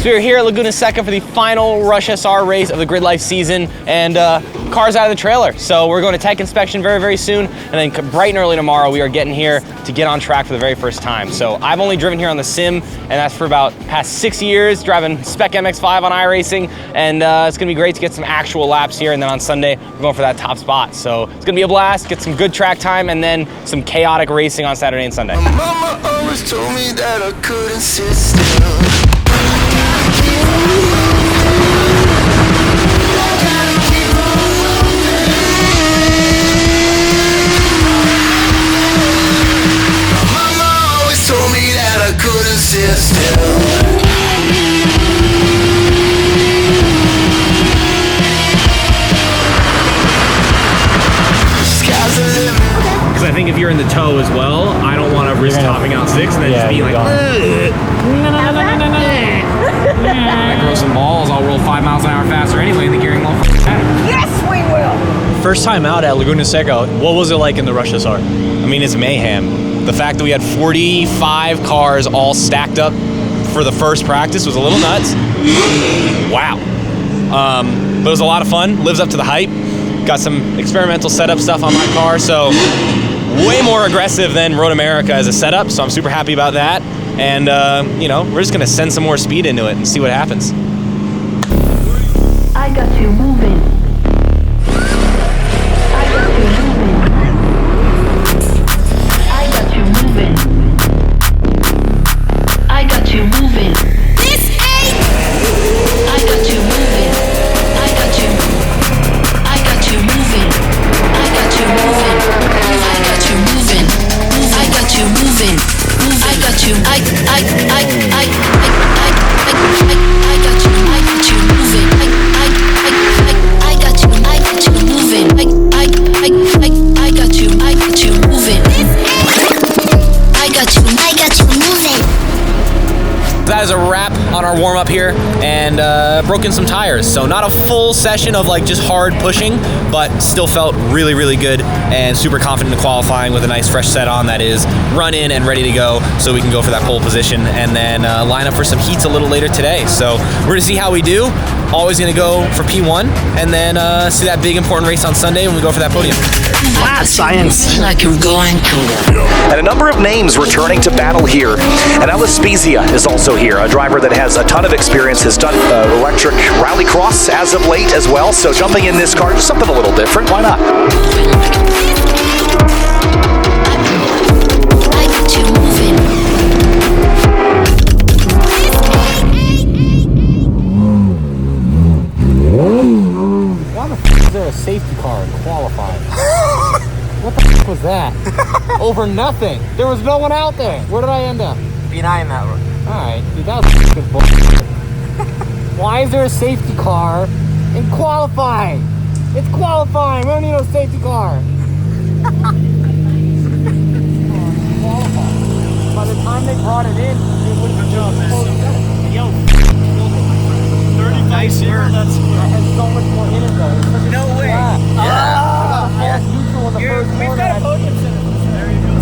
So we're here at Laguna Seca for the final Rush SR race of the GridLife season, and car's out of the trailer. So we're going to tech inspection very, very soon, and then bright and early tomorrow we are getting here to get on track for the very first time. So I've only driven here on the sim, and that's for about past 6 years, driving Spec MX-5 on iRacing, and it's gonna be great to get some actual laps here, and then on Sunday we're going for that top spot. So it's gonna be a blast, get some good track time, and then some chaotic racing on Saturday and Sunday. My mama always told me that I couldn't sit still. Sit still. Because I think if you're in the tow as well, I don't want to risk topping out 6 and then just being like, I grow some balls, I'll roll 5 miles an hour faster anyway, and the gearing won't matter. Yes, we will! First time out at Laguna Seca, what was it like in the Rush SR? I mean, it's mayhem. The fact that we had 45 cars all stacked up for the first practice was a little nuts. Wow. But it was a lot of fun, lives up to the hype. Got some experimental setup stuff on my car, so way more aggressive than Road America as a setup, so I'm super happy about that. And, you know, we're just gonna send some more speed into it and see what happens. I got you moving. That is a wrap on our warm-up here, and broken some tires. So not a full session of like just hard pushing, but still felt really, really good and super confident in qualifying with a nice fresh set on that is run in and ready to go, so we can go for that pole position and then line up for some heats a little later today. So we're gonna see how we do. Always gonna go for P1 and then see that big important race on Sunday when we go for that podium. Class science. Like you're going to. And a number of names returning to battle here. And Alice Spezia is also here, a driver that has a ton of experience, has done electric rallycross as of late as well. So jumping in this car, just something a little different. Why not? Why the f is there a safety car in qualifying? What the f was that? Over nothing. There was no one out there. Where did I end up? Behind that one. Alright, dude, that was f***ing bullshit. Why is there a safety car in qualifying? It's qualifying. We don't need no safety car. By the time they brought it in, it would have been yo, 35 here. that has so much more in it though. No way. I was neutral in the first corner. We've got a podium center. There you go.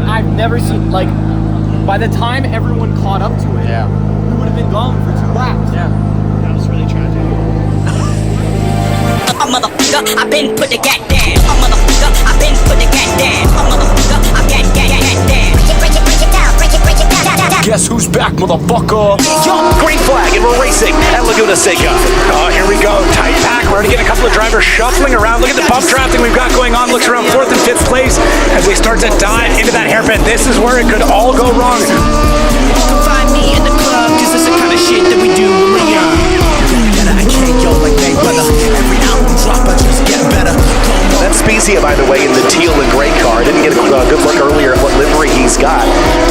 I've never seen, like, by the time everyone caught up to it, we would have been gone for 2 laps. Yeah. That was really tragic. A motherfucker, I been put the gat down. A motherfucker, I been put the gat down. A motherfucker, I gat down. Break it down, break it down. Guess who's back, motherfucker? Yo, green flag, and we're racing at Laguna Seca. Oh, here we go. Tight pack. We're going to get a couple of drivers shuffling around. Look at the bump traffic we've got going on. Looks around 4th and 5th place as we start to dive into that hairpin. This is where it could all go wrong. Find me in the club, cause this is the kind of shit that we do when we're young. I can't yo like they brother. Every album drop, I just get better. That's Spezia, by the way, in the teal and gray car. Didn't get a good look earlier at what livery he's got.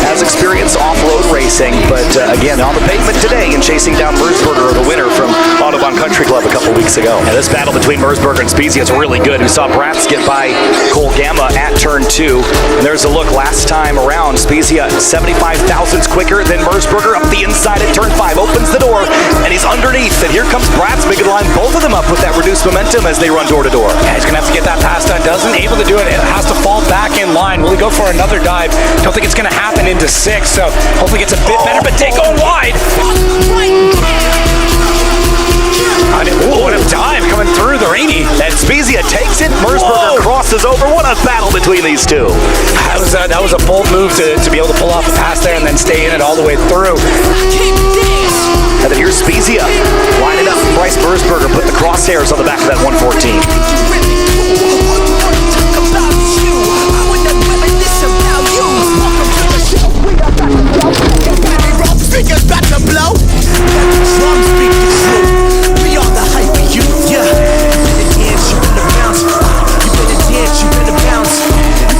Has experience off-road racing, but again, on the pavement today and chasing down Merzberger, the winner from Audubon Country Club a couple weeks ago. And this battle between Merzberger and Spezia is really good. We saw Bratz get by Cole Gamma at turn 2, and there's a look last time around. Spezia 75 thousandths quicker than Merzberger up the inside at turn 5, opens the door, and he's underneath, and here comes Bratz making the line both of them up with that reduced momentum as they run door to door. Yeah, he's gonna have to get that pass done. Doesn't able to do it. It has to fall back in line. Will he go for another dive? Don't think it's gonna happen into 6, so hopefully gets a bit better, but they go wide. What a dive coming through the rainy. And Spezia takes it, Merzberger crosses over. What a battle between these two. That was a bold move to be able to pull off the pass there and then stay in it all the way through. And then here's Spezia lining up. Bryce Merzberger put the crosshairs on the back of that 114. Speakers back to blow. Drum speak the truth. We are the hyper youth. Yeah. You better dance, you better bounce. You better dance, you better bounce. You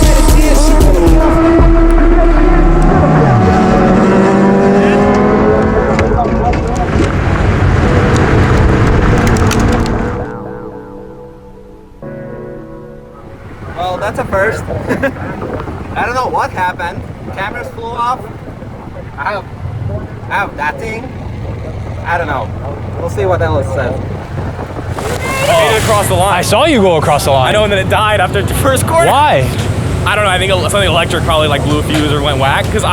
better dance, you Well, that's a first. I don't know what happened. Cameras flew off. I have that thing. I don't know. We'll see what Ellis says. I made it across the line. I saw you go across the line. I know, and then it died after the first corner. Why? I don't know. I think something electric probably like blew a fuse or went whack because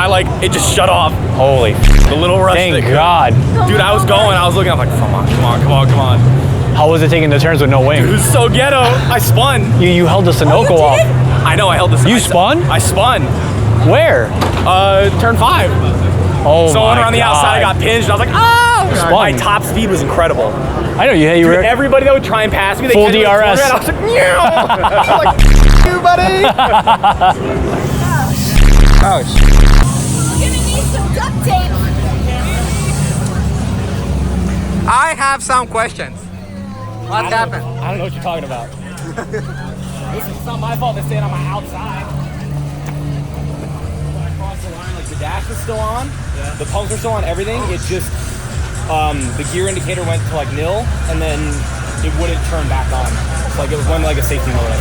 it just shut off. Holy The little rush. thank that- God. Dude, I was looking, I'm like, come on. How was it taking the turns with no wing? It was so ghetto. I spun. You held the Sunoco off. I know, I held this. You spun? I spun. Where? Turn 5. Oh So my when around the outside, I got pinged. I was like, oh! Spun. My top speed was incredible. I know you were Everybody that would try and pass me, they Full kept me in the DRS. corner, and I was like, meow. I was like, you, buddy. Oh, Gonna need some duct tape. I have some questions. What happened? I don't know what you're talking about. It's not my fault they're staying on my outside. When I crossed the line, like the dash was still on, the pumps were still on, everything. It's just the gear indicator went to like nil, and then it wouldn't turn back on. So like it was one like a safety mode.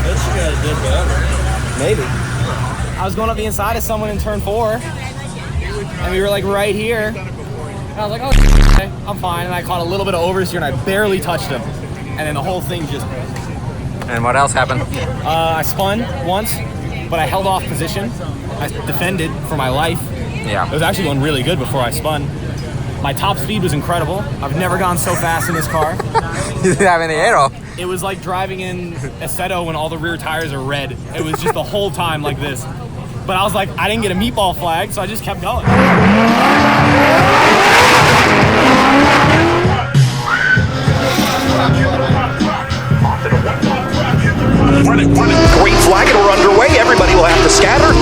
Maybe. I was going up the inside of someone in turn 4, and we were like right here. And I was like, oh, okay, I'm fine. And I caught a little bit of oversteer, and I barely touched him. And then the whole thing just. And what else happened? I spun once, but I held off position. I defended for my life. Yeah. It was actually going really good before I spun. My top speed was incredible. I've never gone so fast in this car. You didn't have any aero. It was like driving in Assetto when all the rear tires are red. It was just the whole time like this. But I was like, I didn't get a meatball flag, so I just kept going. Green flag, and we're underway. Everybody will have to scatter.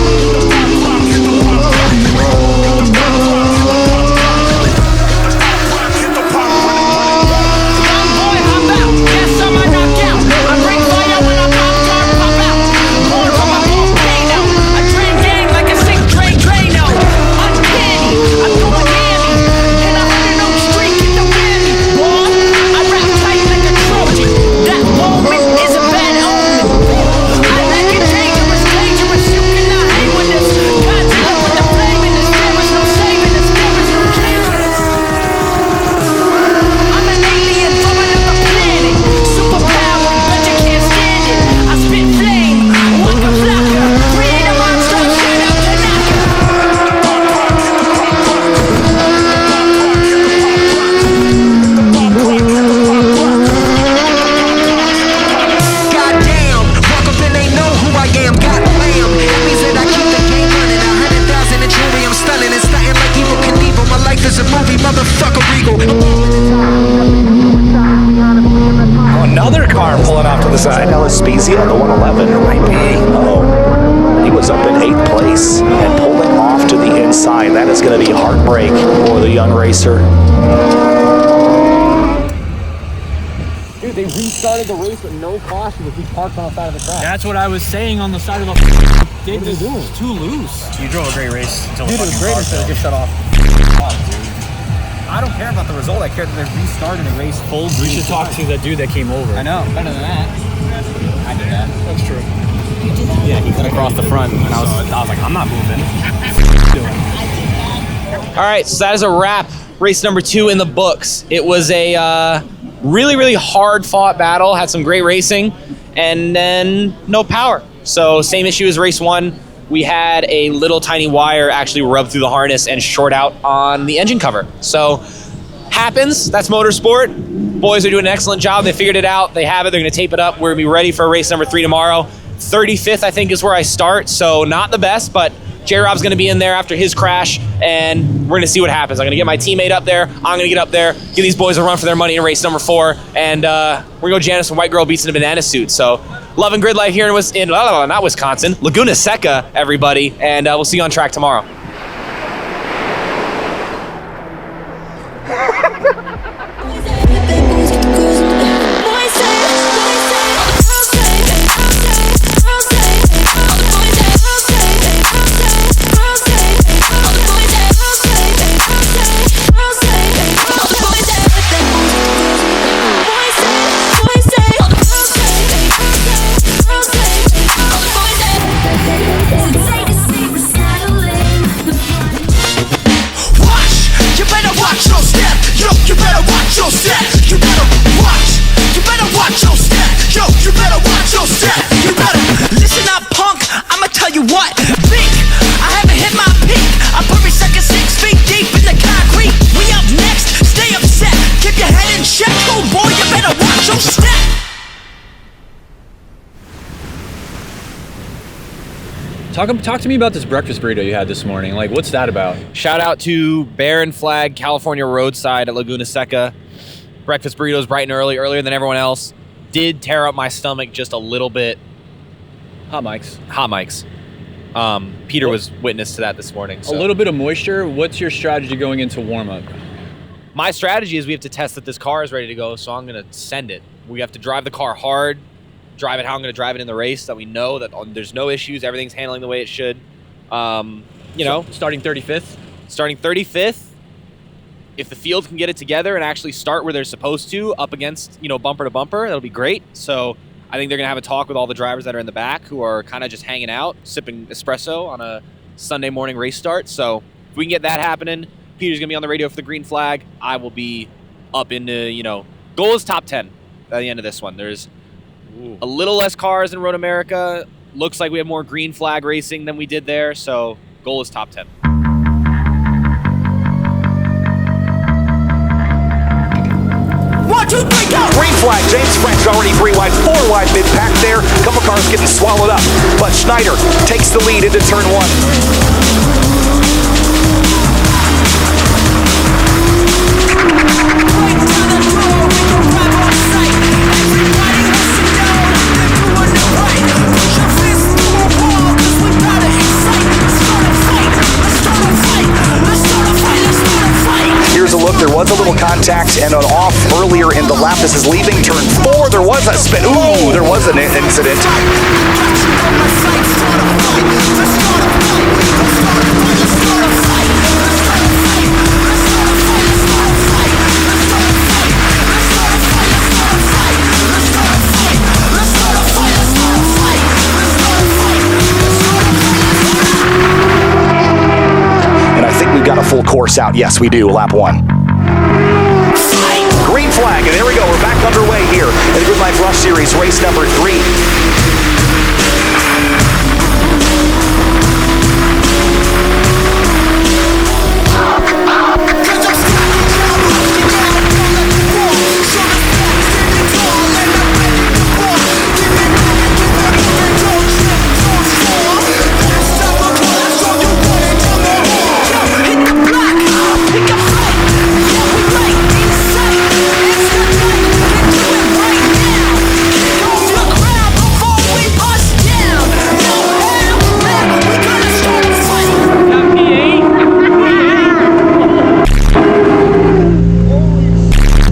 Another car pulling off to the side. Ellis Spezia on the 111. Might be. Oh, he was up in 8th place and pulling off to the inside. That is going to be heartbreak for the young racer. Dude, they restarted the race with no caution if he parked on the side of the track. That's what I was saying on the side of the. What are you doing? Too loose. You drove a great race until Dude, it was great until it just shut off. I don't care about the result. I care that they're restarting the race full. We should talk to the dude that came over. I know. Better than that. I did that. That's true. Yeah, he cut across the front, and I was like, I'm not moving. All right, so that is a wrap. Race number 2 in the books. It was a really, really hard-fought battle. Had some great racing, and then no power. So same issue as race 1. We had a little tiny wire actually rub through the harness and short out on the engine cover. So happens. That's motorsport. Boys are doing an excellent job. They figured it out. They have it. They're going to tape it up. We're going to be ready for race number 3 tomorrow. 35th, I think, is where I start. So not the best, but J-Rob's going to be in there after his crash, and we're going to see what happens. I'm going to get my teammate up there. I'm going to get up there, give these boys a run for their money in race number 4, and we're going to go Janice and White Girl Beats in a banana suit. So loving grid life here in not Wisconsin, Laguna Seca, everybody, and we'll see you on track tomorrow. Talk to me about this breakfast burrito you had this morning. Like, what's that about? Shout out to Bear and Flag California Roadside at Laguna Seca. Breakfast burritos bright and earlier than everyone else. Did tear up my stomach just a little bit. Hot mics. Peter was witness to that this morning. So. A little bit of moisture. What's your strategy going into warm-up? My strategy is we have to test that this car is ready to go, so I'm going to send it. We have to drive the car hard, drive it how I'm going to drive it in the race, that we know that there's no issues, everything's handling the way it should. Starting 35th? Starting 35th. If the field can get it together and actually start where they're supposed to, up against, bumper to bumper, that'll be great. So I think they're going to have a talk with all the drivers that are in the back who are kind of just hanging out, sipping espresso on a Sunday morning race start. So if we can get that happening, Peter's going to be on the radio for the green flag. I will be up into, goal is top 10 by the end of this one. There's a little less cars in Road America. Looks like we have more green flag racing than we did there. So goal is top 10. 1, 2, 3, go! Green flag, James French already 3 wide, 4 wide mid-pack there. Couple cars getting swallowed up, but Schneider takes the lead into turn 1. Here's a look. There was a little contact and an off earlier in the lap. This is leaving turn 4. There was a spin. Ooh, there was an incident. And I think we've got a full course out. Yes, we do. Lap 1. Green flag, and there we go. We're back underway here in the GridLife RUSH Series, race number 3.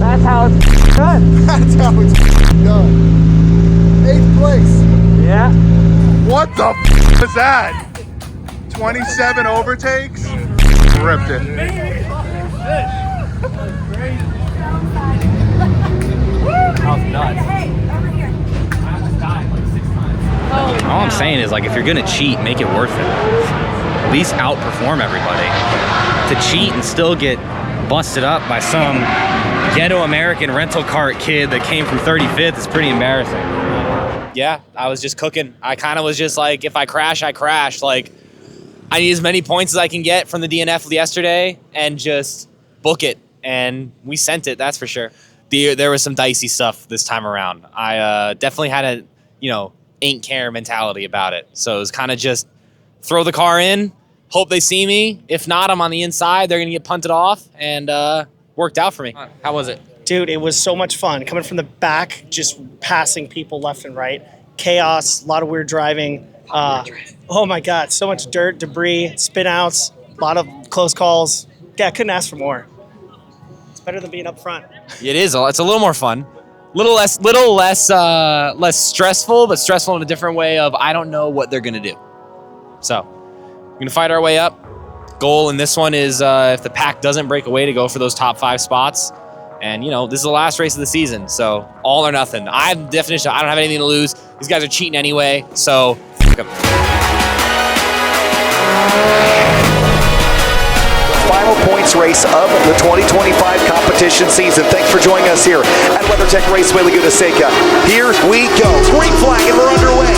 That's how it's done. 8th place. Yeah. What the is that? 27 overtakes? Ripped it. All I'm saying is, like, if you're gonna cheat, make it worth it. At least outperform everybody. To cheat and still get busted up by some ghetto American rental cart kid that came from 35th is pretty embarrassing. Yeah, I was just cooking. I kind of was just like, if I crash, I crash. Like, I need as many points as I can get from the DNF yesterday and just book it. And we sent it, that's for sure. There was some dicey stuff this time around. I definitely had a, ain't care mentality about it. So it was kind of just throw the car in, hope they see me. If not, I'm on the inside. They're going to get punted off, and worked out for me. How was it? Dude, it was so much fun. Coming from the back, just passing people left and right. Chaos, a lot of weird driving. Oh my God, so much dirt, debris, spin outs, a lot of close calls. Yeah, I couldn't ask for more. It's better than being up front. It is. It's a little more fun. Little less stressful, but stressful in a different way of I don't know what they're going to do. So we're going to fight our way up. Goal in this one is if the pack doesn't break away to go for those top 5 spots. And, this is the last race of the season, so all or nothing. I don't have anything to lose. These guys are cheating anyway, so Final points race of the 2025 competition season. Thanks for joining us here at WeatherTech Raceway Laguna Seca. Here we go. Green flag and we're underway.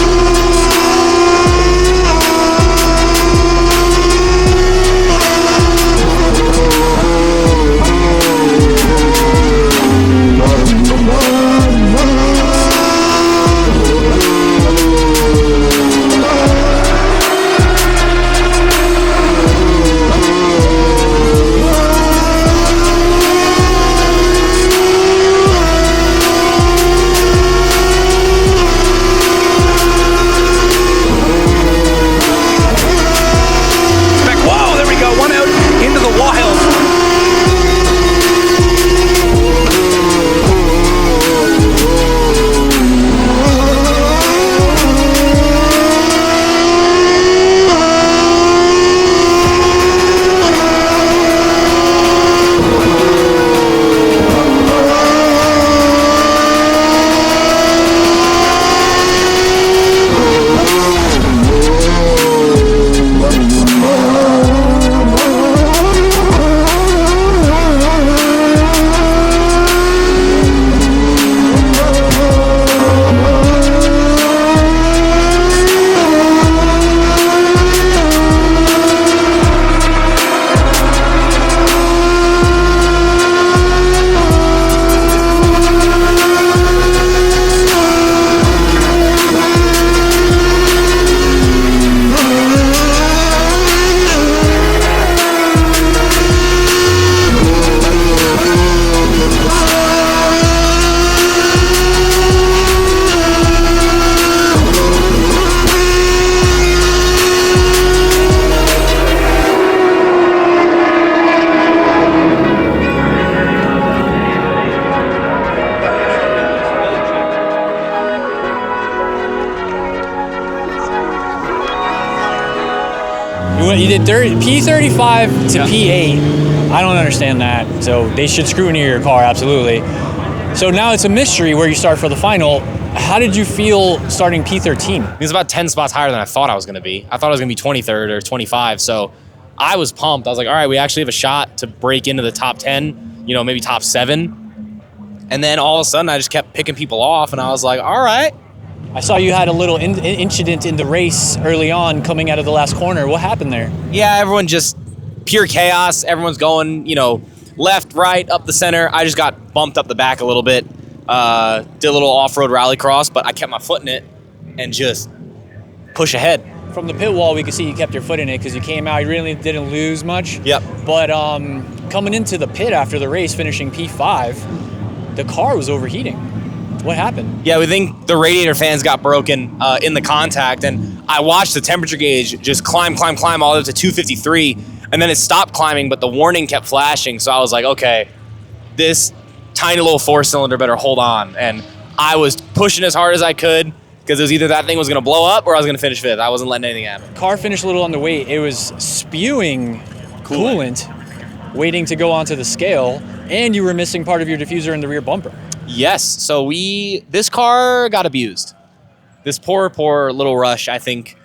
You did P35 to P8. I don't understand that. So they should screw into your car, absolutely. So now it's a mystery where you start for the final. How did you feel starting P13? It was about 10 spots higher than I thought I was going to be. I thought I was going to be 23rd or 25. So I was pumped. I was like, all right, we actually have a shot to break into the top 10, maybe top 7. And then all of a sudden I just kept picking people off and I was like, all right. I saw you had a little incident in the race early on coming out of the last corner. What happened there? Yeah, everyone just pure chaos. Everyone's going, left, right, up the center. I just got bumped up the back a little bit. Did a little off-road rallycross, but I kept my foot in it and just push ahead. From the pit wall, we could see you kept your foot in it because you came out. You really didn't lose much. Yep. But coming into the pit after the race, finishing P5, the car was overheating. What happened? Yeah, we think the radiator fans got broken in the contact, and I watched the temperature gauge just climb all the way up to 253, and then it stopped climbing, but the warning kept flashing, so I was like, okay, this tiny little 4-cylinder better hold on, and I was pushing as hard as I could, because it was either that thing was going to blow up or I was going to finish 5th. I wasn't letting anything happen. Car finished a little underweight. It was spewing coolant. waiting to go onto the scale, and you were missing part of your diffuser in the rear bumper. Yes. So this car got abused. This poor little Rush, I think,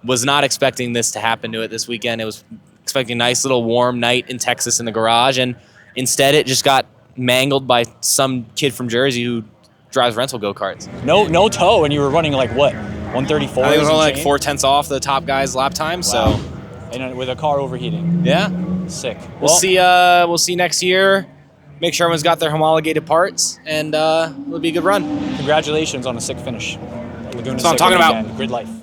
was not expecting this to happen to it this weekend. It was expecting a nice little warm night in Texas in the garage, and instead it just got mangled by some kid from Jersey who drives rental go-karts. No toe, and you were running like what, 134? I think it was only like 4/10 off the top guy's lap time. Wow. So, and with a car overheating. yeah, Sick. we'll see. We'll see next year. Make sure everyone's got their homologated parts, and it'll be a good run. Congratulations on a sick finish. Laguna That's what I'm Seca talking about. weekend. GridLife.